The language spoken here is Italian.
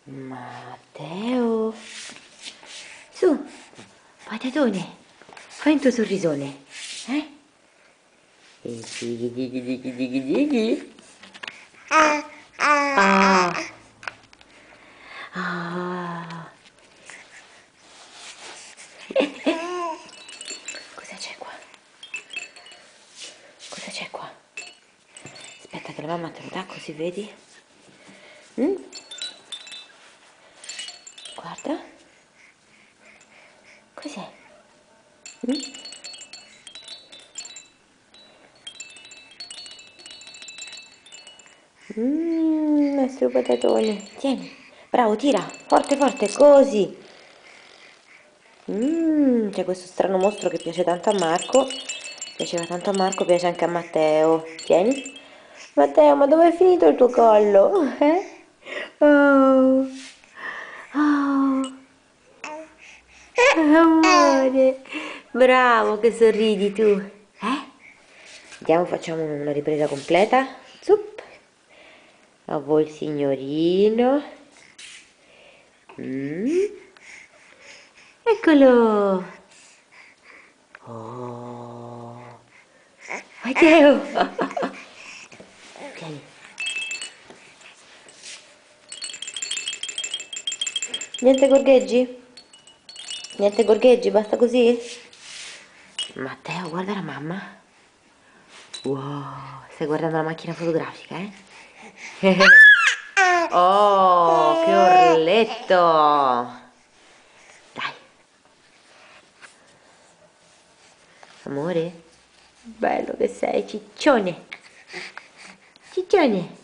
Matteo, su, patatone, fai un tuo sorrisone, eh? E dighi, dighi, dighi, dighi, dighi. Ah. Ah. Cosa c'è qua? Cosa c'è qua? Aspetta che la mamma te lo dà così vedi? Guarda. Cos'è? Nostro patatone. Tieni. Bravo, tira. Forte, forte, così. C'è questo strano mostro che piace tanto a Marco. Piaceva tanto a Marco, piace anche a Matteo. Tieni. Matteo, ma dove è finito il tuo collo? Oh. Oh. Amore. Bravo che sorridi tu. Andiamo, facciamo una ripresa completa. Zup. A voi il signorino. Eccolo. Oh. Matteo. Vieni. Niente gorgheggi? Niente gorgheggi, basta così? Matteo, guarda la mamma. Wow, stai guardando la macchina fotografica, eh? Oh, che orletto! Dai. Amore? Bello che sei, ciccione. Ciccione.